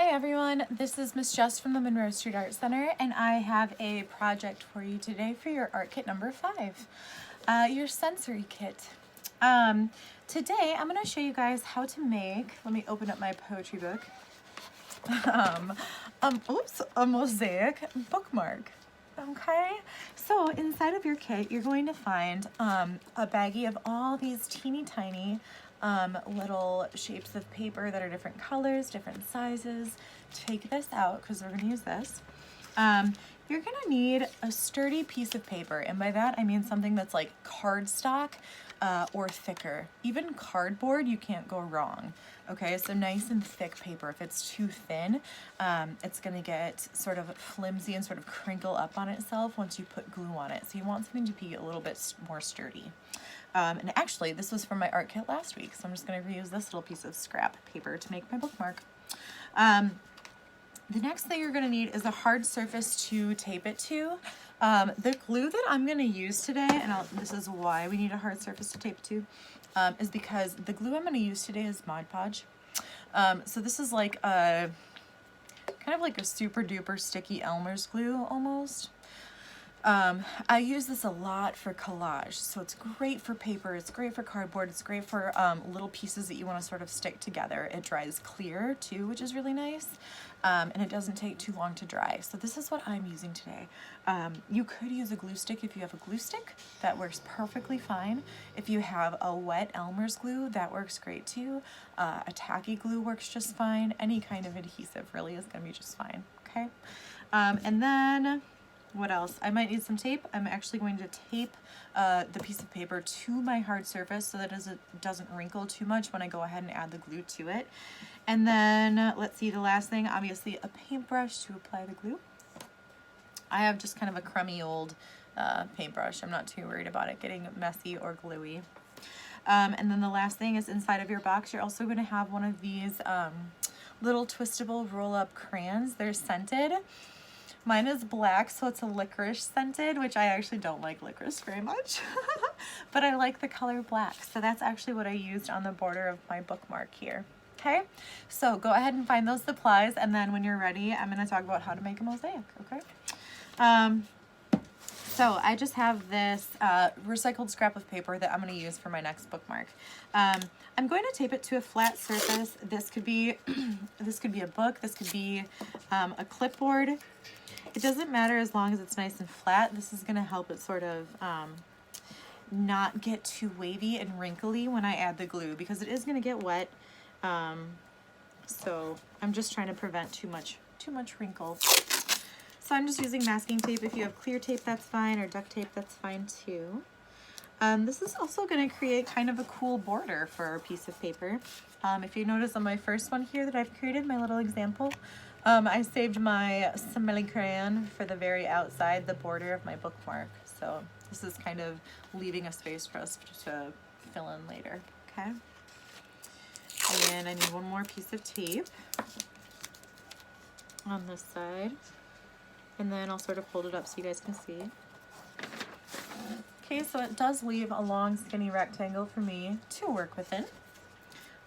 Hi everyone, this is Miss Jess from the Monroe Street Art Center, and I have a project for you today for your art kit number 5, your sensory kit. Today I'm going to show you guys how to make, let me open up my poetry book, a mosaic bookmark. Okay, so inside of your kit you're going to find a baggie of all these teeny tiny little shapes of paper that are different colors, different sizes. Take this out because we're going to use this. You're going to need a sturdy piece of paper, and by that I mean something that's like cardstock or thicker. Even cardboard, you can't go wrong. Okay, so nice and thick paper. If it's too thin, it's going to get sort of flimsy and sort of crinkle up on itself once you put glue on it. So you want something to be a little bit more sturdy. And actually, this was from my art kit last week, so I'm just going to reuse this little piece of scrap paper to make my bookmark. The next thing you're going to need is a hard surface to tape it to. The glue that I'm going to use today, and this is why we need a hard surface to tape it to, is because the glue I'm going to use today is Mod Podge. So this is like a kind of like a super duper sticky Elmer's glue almost. I use this a lot for collage, so it's great for paper, it's great for cardboard, it's great for little pieces that you want to sort of stick together. It dries clear too, which is really nice, and it doesn't take too long to dry. So this is what I'm using today. You could use a glue stick if you have a glue stick. That works perfectly fine. If you have a wet Elmer's glue, that works great too. A tacky glue works just fine. Any kind of adhesive really is going to be just fine, okay? And then what else? I might need some tape. I'm actually going to tape the piece of paper to my hard surface so that it doesn't wrinkle too much when I go ahead and add the glue to it. And then let's see, the last thing, obviously a paintbrush to apply the glue. I have just kind of a crummy old paintbrush. I'm not too worried about it getting messy or gluey. And then the last thing is inside of your box, you're also going to have one of these little twistable roll-up crayons. They're scented. Mine is black, so it's a licorice scented, which I actually don't like licorice very much, but I like the color black. So that's actually what I used on the border of my bookmark here. Okay, so go ahead and find those supplies, and then when you're ready, I'm going to talk about how to make a mosaic, okay? So I just have this recycled scrap of paper that I'm going to use for my next bookmark. I'm going to tape it to a flat surface. This could be this could be a book, this could be a clipboard. It doesn't matter as long as it's nice and flat. This is going to help it sort of not get too wavy and wrinkly when I add the glue, because it is going to get wet. So I'm just trying to prevent too much wrinkle. So I'm just using masking tape. If you have clear tape, that's fine, or duct tape, that's fine too. This is also going to create kind of a cool border for our piece of paper. If you notice on my first one here that I've created, my little example, I saved my smelly crayon for the very outside, the border of my bookmark. So this is kind of leaving a space for us to fill in later, okay? And I need one more piece of tape on this side. And then I'll sort of hold it up so you guys can see. Okay, so it does leave a long skinny rectangle for me to work within.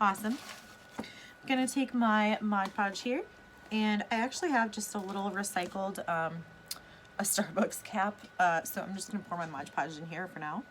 Awesome. I'm gonna take my Mod Podge here, and I actually have just a little recycled a Starbucks cap, so I'm just gonna pour my Mod Podge in here for now.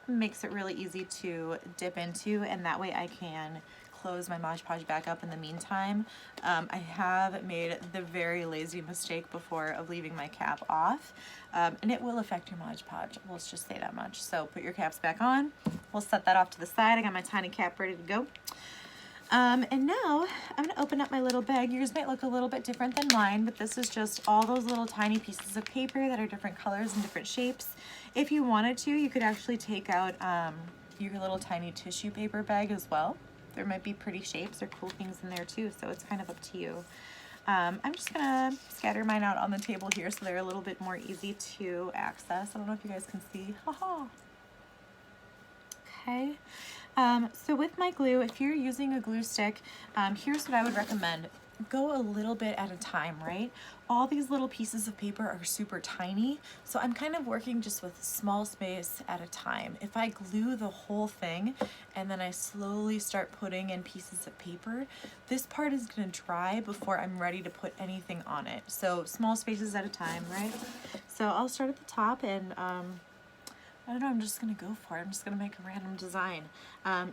It makes it really easy to dip into, and that way I can close my Mod Podge back up in the meantime. I have made the very lazy mistake before of leaving my cap off, and it will affect your Mod Podge. Let's just say that much. So put your caps back on. We'll set that off to the side. I got my tiny cap ready to go. And now I'm going to open up my little bag. Yours might look a little bit different than mine, but this is just all those little tiny pieces of paper that are different colors and different shapes. If you wanted to, you could actually take out your little tiny tissue paper bag as well. There might be pretty shapes or cool things in there too, so it's kind of up to you. I'm just going to scatter mine out on the table here so they're a little bit more easy to access. I don't know if you guys can see. Haha. Okay. So with my glue, if you're using a glue stick, here's what I would recommend. go a little bit at a time, right? All these little pieces of paper are super tiny, so I'm kind of working just with small space at a time. If I glue the whole thing and then I slowly start putting in pieces of paper, this part is gonna dry before I'm ready to put anything on it. So small spaces at a time, right? So I'll start at the top and I don't know, I'm just gonna go for it. I'm just gonna make a random design.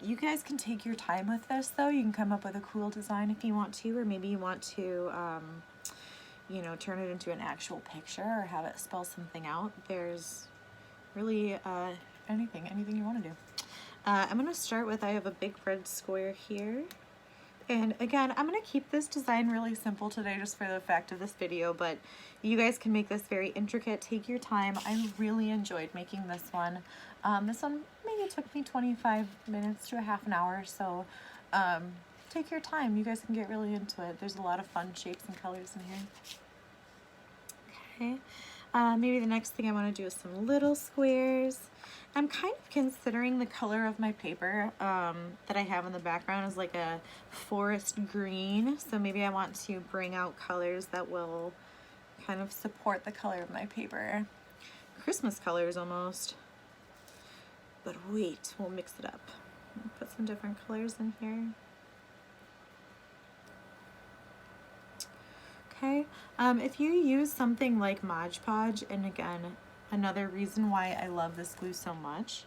You guys can take your time with this though. You can come up with a cool design if you want to, or maybe you want to, you know, turn it into an actual picture or have it spell something out. There's really anything you wanna do. I'm gonna start with, I have a big red square here. And again, I'm going to keep this design really simple today just for the fact of this video, but you guys can make this very intricate. Take your time. I really enjoyed making this one. This one maybe took me 25 minutes to a half an hour, so take your time. You guys can get really into it. There's a lot of fun shapes and colors in here. Okay. Maybe the next thing I want to do is some little squares. I'm kind of considering the color of my paper that I have in the background is like a forest green. So maybe I want to bring out colors that will kind of support the color of my paper. Christmas colors almost. But wait, we'll mix it up. Put some different colors in here. Okay, if you use something like Mod Podge, and again, another reason why I love this glue so much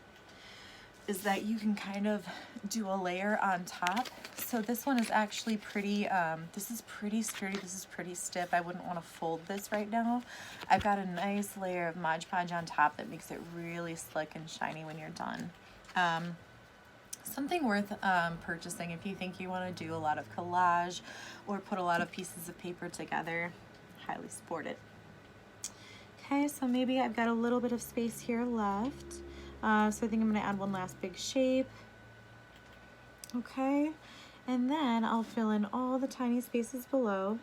is that you can kind of do a layer on top. So this one is actually pretty, this is pretty sturdy, this is pretty stiff. I wouldn't want to fold this right now. I've got a nice layer of Mod Podge on top that makes it really slick and shiny when you're done. Something worth purchasing if you think you want to do a lot of collage or put a lot of pieces of paper together. Highly support it. Okay, so maybe I've got a little bit of space here left. So I think I'm going to add one last big shape. Okay, and then I'll fill in all the tiny spaces below.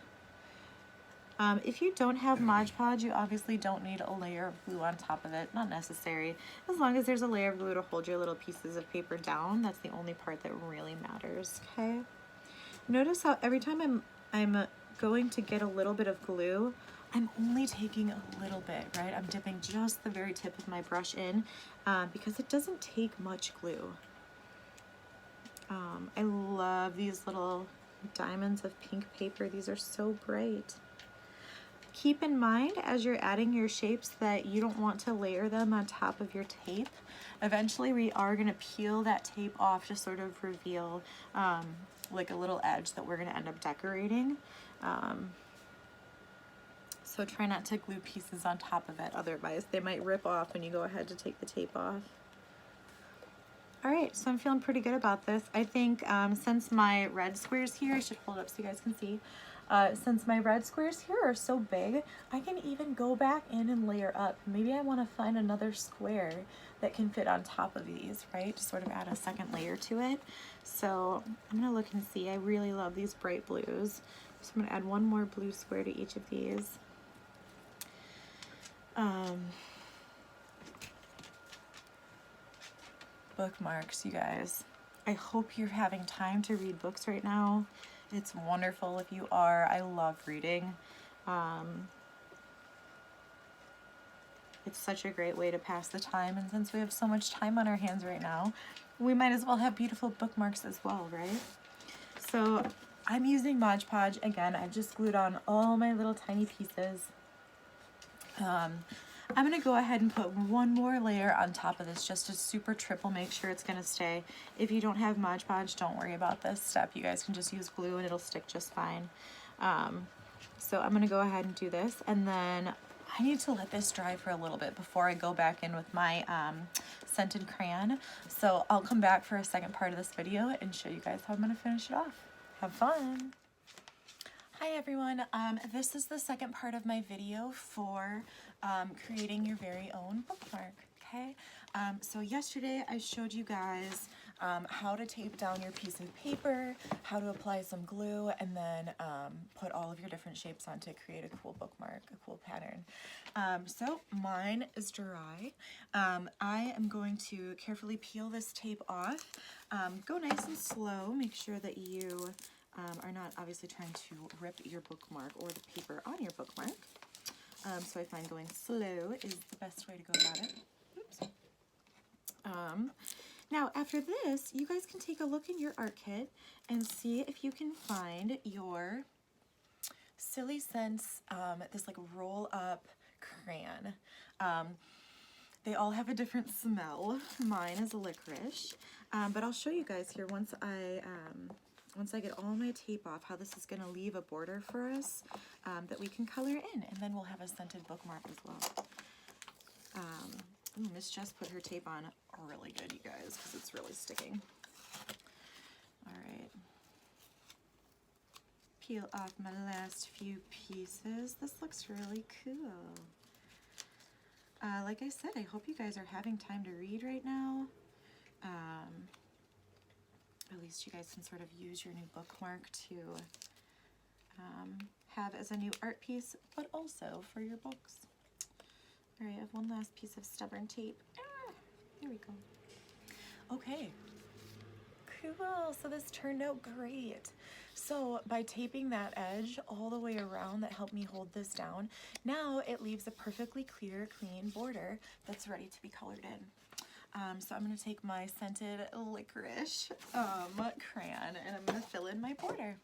If you don't have Mod Podge, you obviously don't need a layer of glue on top of it. Not necessary. As long as there's a layer of glue to hold your little pieces of paper down, that's the only part that really matters, okay? Notice how every time I'm going to get a little bit of glue, I'm only taking a little bit, right? I'm dipping just the very tip of my brush in because it doesn't take much glue. I love these little diamonds of pink paper. These are so bright. Keep in mind as you're adding your shapes that you don't want to layer them on top of your tape. Eventually we are going to peel that tape off to sort of reveal like a little edge that we're going to end up decorating. So try not to glue pieces on top of it, otherwise they might rip off when you go ahead to take the tape off. Alright, so I'm feeling pretty good about this. I think since my red squares here, I should hold it up so you guys can see, since my red squares here are so big, I can even go back in and layer up. Maybe I want to find another square that can fit on top of these, right? To sort of add a second layer to it. So I'm going to look and see. I really love these bright blues. So I'm going to add one more blue square to each of these. Bookmarks, you guys. I hope you're having time to read books right now. It's wonderful if you are. I love reading. It's such a great way to pass the time, and since we have so much time on our hands right now, we might as well have beautiful bookmarks as well, right? So I'm using Mod Podge. Again, I've just glued on all my little tiny pieces. I'm going to go ahead and put one more layer on top of this just to super triple make sure it's going to stay. If you don't have Mod Podge, don't worry about this step. You guys can just use glue and it'll stick just fine. So I'm going to go ahead and do this, and then I need to let this dry for a little bit before I go back in with my scented crayon. So I'll come back for a second part of this video and show you guys how I'm going to finish it off. Have fun! Hi everyone, this is the second part of my video for creating your very own bookmark, okay? So yesterday I showed you guys how to tape down your piece of paper, how to apply some glue, and then put all of your different shapes on to create a cool bookmark, a cool pattern. So mine is dry. I am going to carefully peel this tape off. Go nice and slow, make sure that you are not obviously trying to rip your bookmark or the paper on your bookmark. So I find going slow is the best way to go about it. Oops. Now after this, you guys can take a look in your art kit and see if you can find your Silly Scents, this like roll up crayon. They all have a different smell. Mine is licorice, but I'll show you guys here once I get all my tape off how this is going to leave a border for us that we can color in, and then we'll have a scented bookmark as well. Ooh, Miss Jess put her tape on really good, you guys, because it's really sticking. All right. Peel off my last few pieces. This looks really cool. Like I said, I hope you guys are having time to read right now. At least you guys can sort of use your new bookmark to have as a new art piece, but also for your books. All right, I have one last piece of stubborn tape. Here we go. Okay. Cool, so this turned out great. So by taping that edge all the way around that helped me hold this down, now it leaves a perfectly clear, clean border that's ready to be colored in. So I'm gonna take my scented licorice crayon and I'm gonna fill in my border.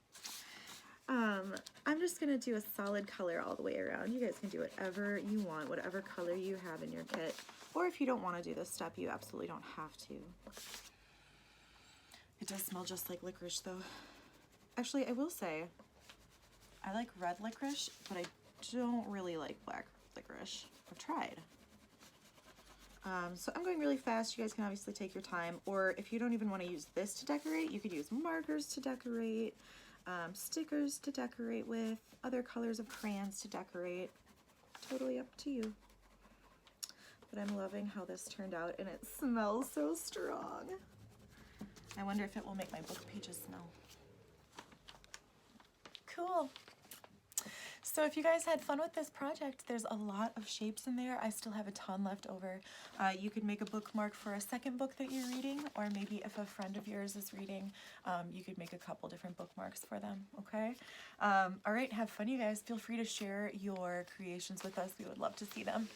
I'm just gonna do a solid color all the way around. You guys can do whatever you want, whatever color you have in your kit. Or if you don't wanna do this step, you absolutely don't have to. It does smell just like licorice though. Actually, I will say, I like red licorice, but I don't really like black licorice. I've tried. So I'm going really fast. You guys can obviously take your time, or if you don't even want to use this to decorate, you could use markers to decorate, stickers to decorate with, other colors of crayons to decorate. Totally up to you. But I'm loving how this turned out, and it smells so strong. I wonder if it will make my book pages smell. Cool. So if you guys had fun with this project, there's a lot of shapes in there. I still have a ton left over. You could make a bookmark for a second book that you're reading, or maybe if a friend of yours is reading, you could make a couple different bookmarks for them, okay? All right, have fun, you guys. Feel free to share your creations with us. We would love to see them.